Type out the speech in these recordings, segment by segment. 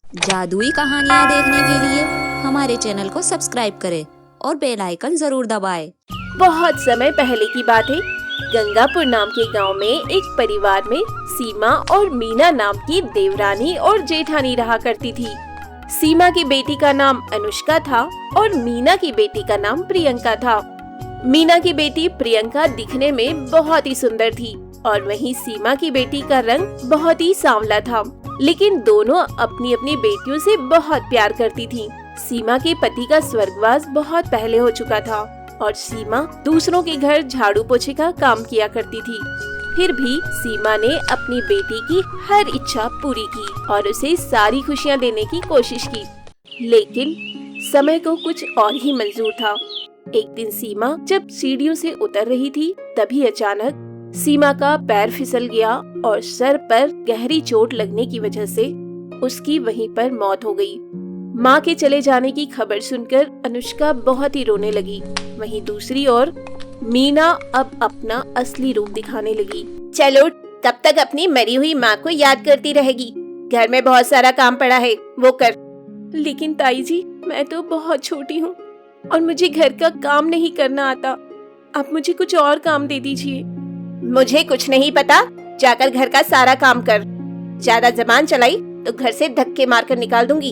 जादुई कहानियाँ देखने के लिए हमारे चैनल को सब्सक्राइब करें और बेल आइकन जरूर दबाएं। बहुत समय पहले की बात है। गंगापुर नाम के गांव में एक परिवार में सीमा और मीना नाम की देवरानी और जेठानी रहा करती थी। सीमा की बेटी का नाम अनुष्का था और मीना की बेटी का नाम प्रियंका था। मीना की बेटी प्रियंका दिखने में बहुत ही सुंदर थी और वहीं सीमा की बेटी का रंग बहुत ही सांवला था, लेकिन दोनों अपनी अपनी बेटियों से बहुत प्यार करती थीं। सीमा के पति का स्वर्गवास बहुत पहले हो चुका था और सीमा दूसरों के घर झाड़ू पोछे का काम किया करती थी। फिर भी सीमा ने अपनी बेटी की हर इच्छा पूरी की और उसे सारी खुशियां देने की कोशिश की, लेकिन समय को कुछ और ही मंजूर था। एक दिन सीमा जब सीढ़ियों से उतर रही थी, तभी अचानक सीमा का पैर फिसल गया और सर पर गहरी चोट लगने की वजह से उसकी वहीं पर मौत हो गई। माँ के चले जाने की खबर सुनकर अनुष्का बहुत ही रोने लगी। वहीं दूसरी ओर मीना अब अपना असली रूप दिखाने लगी। चलो, तब तक अपनी मरी हुई माँ को याद करती रहेगी। घर में बहुत सारा काम पड़ा है, वो कर। लेकिन ताई जी, मैं तो बहुत छोटी हूँ और मुझे घर का काम नहीं करना आता। आप मुझे कुछ और काम दे दीजिए। मुझे कुछ नहीं पता, जाकर घर का सारा काम कर। ज्यादा जबान चलाई तो घर से धक्के मारकर निकाल दूंगी।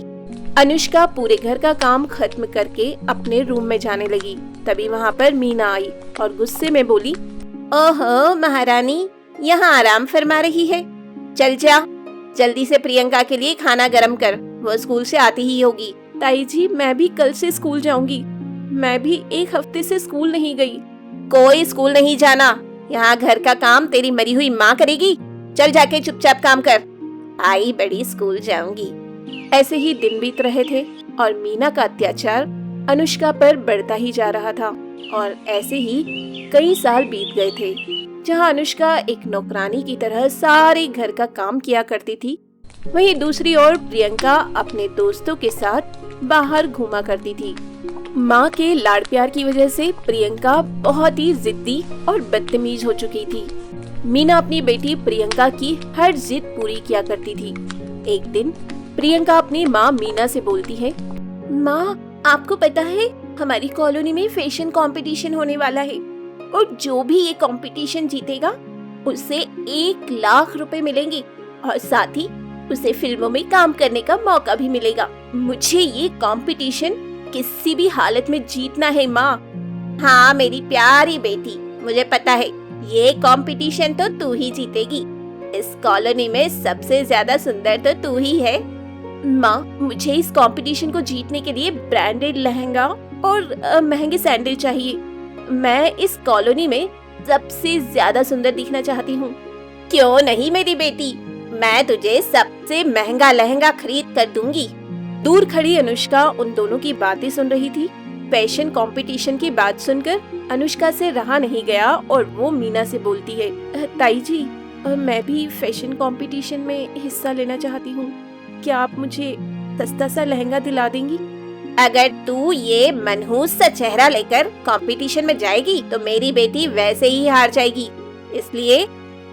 अनुष्का पूरे घर का काम खत्म करके अपने रूम में जाने लगी। तभी वहाँ पर मीना आई और गुस्से में बोली, ओहो महारानी, यहाँ आराम फरमा रही है। चल जा, जल्दी से प्रियंका के लिए खाना गरम कर, वो स्कूल से आती ही होगी। ताई जी, मैं भी कल से स्कूल जाऊंगी। मैं भी एक हफ्ते से स्कूल नहीं गई। कोई स्कूल नहीं जाना, यहाँ घर का काम तेरी मरी हुई माँ करेगी। चल जाके चुपचाप काम कर। आई बड़ी स्कूल जाऊंगी। ऐसे ही दिन बीत रहे थे और मीना का अत्याचार अनुष्का पर बढ़ता ही जा रहा था और ऐसे ही कई साल बीत गए थे, जहाँ अनुष्का एक नौकरानी की तरह सारे घर का काम किया करती थी। वहीं दूसरी ओर प्रियंका अपने दोस्तों के साथ बाहर घूमा करती थी। माँ के लाड़ प्यार की वजह से प्रियंका बहुत ही जिद्दी और बदतमीज हो चुकी थी। मीना अपनी बेटी प्रियंका की हर जिद पूरी किया करती थी। एक दिन प्रियंका अपनी माँ मीना से बोलती है, माँ, आपको पता है हमारी कॉलोनी में फैशन कंपटीशन होने वाला है और जो भी ये कंपटीशन जीतेगा उसे 1 लाख रुपए मिलेंगे और साथ ही उसे फिल्मों में काम करने का मौका भी मिलेगा। मुझे ये कंपटीशन किसी भी हालत में जीतना है माँ। हाँ मेरी प्यारी बेटी, मुझे पता है ये कंपटीशन तो तू ही जीतेगी। इस कॉलोनी में सबसे ज्यादा सुंदर तो तू ही है। माँ, मुझे इस कंपटीशन को जीतने के लिए ब्रांडेड लहंगा और महंगे सैंडल चाहिए। मैं इस कॉलोनी में सबसे ज्यादा सुंदर दिखना चाहती हूँ। क्यों नहीं मेरी बेटी, मैं तुझे सबसे महंगा लहंगा खरीद कर दूंगी। दूर खड़ी अनुष्का उन दोनों की बातें सुन रही थी। फैशन कंपटीशन की बात सुनकर अनुष्का से रहा नहीं गया और वो मीना से बोलती है, ताई जी, मैं भी फैशन कंपटीशन में हिस्सा लेना चाहती हूँ। क्या आप मुझे सस्ता सा लहंगा दिला देंगी? अगर तू ये मनहूस सा चेहरा लेकर कंपटीशन में जाएगी तो मेरी बेटी वैसे ही हार जाएगी, इसलिए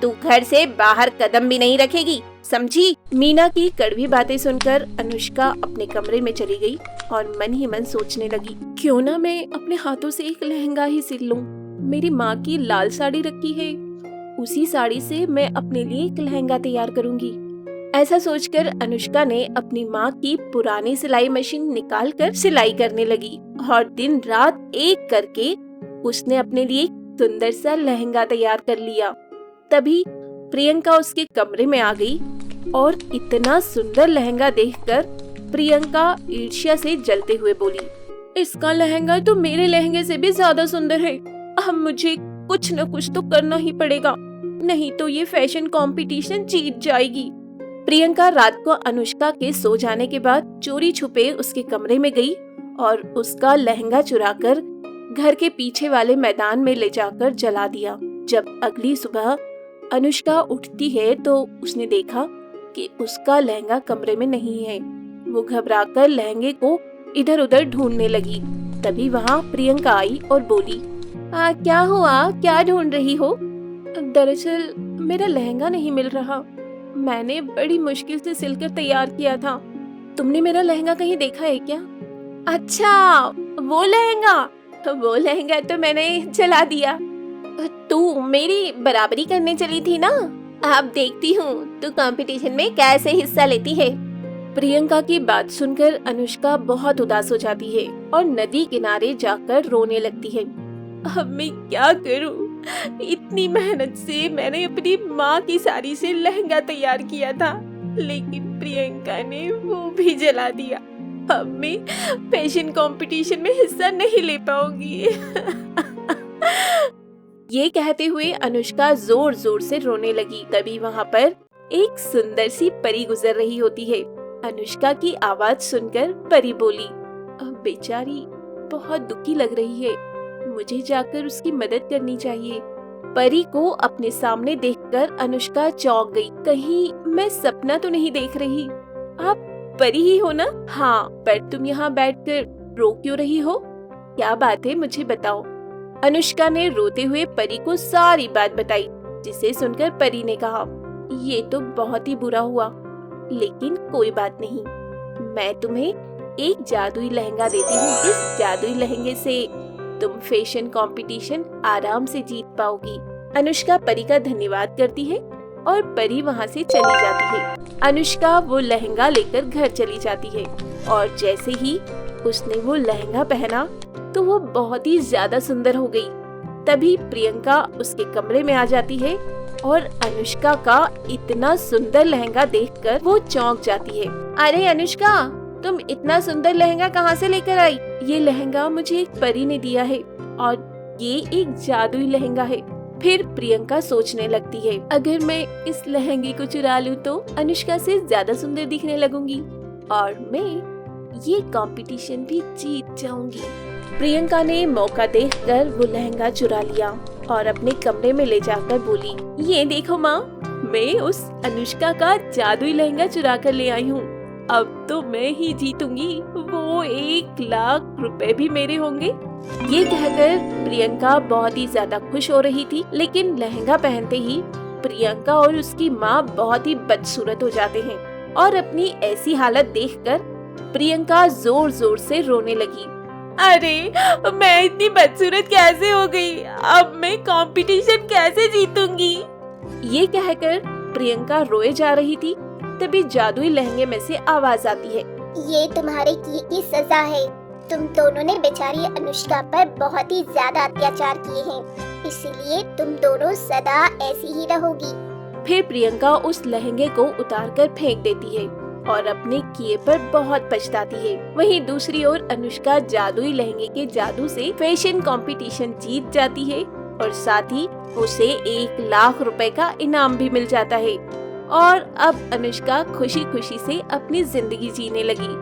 तू घर से बाहर कदम भी नहीं रखेगी, समझी? मीना की कड़वी बातें सुनकर अनुष्का अपने कमरे में चली गई और मन ही मन सोचने लगी, क्यों ना मैं अपने हाथों से एक लहंगा ही सिल लूं। मेरी माँ की लाल साड़ी रखी है, उसी साड़ी से मैं अपने लिए एक लहंगा तैयार करूंगी। ऐसा सोचकर अनुष्का ने अपनी माँ की पुरानी सिलाई मशीन निकालकर सिलाई करने लगी और दिन रात एक करके उसने अपने लिए सुंदर सा लहंगा तैयार कर लिया। तभी प्रियंका उसके कमरे में आ गई और इतना सुंदर लहंगा देखकर प्रियंका ईर्ष्या से जलते हुए बोली, इसका लहंगा तो मेरे लहंगे से भी ज्यादा सुंदर है। अब मुझे कुछ न कुछ तो करना ही पड़ेगा, नहीं तो ये फैशन कंपटीशन जीत जाएगी। प्रियंका रात को अनुष्का के सो जाने के बाद चोरी छुपे उसके कमरे में गई और उसका लहंगा चुराकर घर के पीछे वाले मैदान में ले जाकर जला दिया। जब अगली सुबह अनुष्का उठती है तो उसने देखा कि उसका लहंगा कमरे में नहीं है। वो घबराकर लहंगे को इधर उधर ढूंढने लगी। तभी वहाँ प्रियंका आई और बोली, क्या हुआ, क्या ढूंढ रही हो? दरअसल मेरा लहंगा नहीं मिल रहा, मैंने बड़ी मुश्किल से सिलकर तैयार किया था, तुमने मेरा लहंगा कहीं देखा है क्या? अच्छा, वो लहंगा तो मैंने जला दिया। तू मेरी बराबरी करने चली थी ना, अब देखती हूँ तू कंपटीशन में कैसे हिस्सा लेती है। प्रियंका की बात सुनकर अनुष्का बहुत उदास हो जाती है और नदी किनारे जाकर रोने लगती है। अब मैं क्या करूँ? इतनी मेहनत से मैंने अपनी माँ की साड़ी से लहंगा तैयार किया था, लेकिन प्रियंका ने वो भी जला दिया। अब मैं फैशन कंपटीशन में हिस्सा नहीं ले पाऊंगी। ये कहते हुए अनुष्का जोर जोर से रोने लगी। तभी वहाँ पर एक सुंदर सी परी गुजर रही होती है। अनुष्का की आवाज सुनकर परी बोली, बेचारी बहुत दुखी लग रही है, मुझे जाकर उसकी मदद करनी चाहिए। परी को अपने सामने देखकर अनुष्का चौंक गई। कहीं मैं सपना तो नहीं देख रही? आप परी ही हो ना? हाँ, पर तुम यहाँ बैठकर रो क्यों रही हो? क्या बात है, मुझे बताओ। अनुष्का ने रोते हुए परी को सारी बात बताई, जिसे सुनकर परी ने कहा, ये तो बहुत ही बुरा हुआ, लेकिन कोई बात नहीं, मैं तुम्हें एक जादुई लहंगा देती हूँ। इस जादुई लहंगे से तुम फैशन कंपटीशन आराम से जीत पाओगी। अनुष्का परी का धन्यवाद करती है और परी वहाँ से चली जाती है। अनुष्का वो लहंगा लेकर घर चली जाती है और जैसे ही उसने वो लहंगा पहना तो वो बहुत ही ज्यादा सुंदर हो गई। तभी प्रियंका उसके कमरे में आ जाती है और अनुष्का का इतना सुंदर लहंगा देखकर वो चौंक जाती है। अरे अनुष्का, तुम इतना सुंदर लहंगा कहाँ से लेकर आई? ये लहंगा मुझे एक परी ने दिया है और ये एक जादुई लहंगा है। फिर प्रियंका सोचने लगती है, अगर मैं इस लहंगे को चुरा लूं तो अनुष्का से ज्यादा सुंदर दिखने लगूंगी और मैं ये कंपटीशन भी जीत जाऊंगी। प्रियंका ने मौका देखकर वो लहंगा चुरा लिया और अपने कमरे में ले जाकर बोली, ये देखो माँ, मैं उस अनुष्का का जादुई लहंगा चुरा कर ले आई हूँ। अब तो मैं ही जीतूंगी, वो 1,00,000 रुपए भी मेरे होंगे। ये कहकर प्रियंका बहुत ही ज्यादा खुश हो रही थी, लेकिन लहंगा पहनते ही प्रियंका और उसकी माँ बहुत ही बदसूरत हो जाते हैं और अपनी ऐसी हालत देखकर प्रियंका जोर जोर से रोने लगी। अरे, मैं इतनी बदसूरत कैसे हो गई? अब मैं कंपटीशन कैसे जीतूंगी? ये कहकर प्रियंका रोए जा रही थी। तभी जादुई लहंगे में से आवाज आती है, ये तुम्हारे किए की सजा है। तुम दोनों ने बेचारी अनुष्का पर बहुत ही ज्यादा अत्याचार किए हैं, इसलिए तुम दोनों सदा ऐसी ही रहोगी। फिर प्रियंका उस लहंगे को उतारकर फेंक देती है और अपने किए पर बहुत पछताती है। वहीं दूसरी ओर अनुष्का जादुई लहंगे के जादू से फैशन कंपटीशन जीत जाती है और साथ ही उसे 1,00,000 रुपए का इनाम भी मिल जाता है और अब अनुष्का खुशी खुशी से अपनी जिंदगी जीने लगी।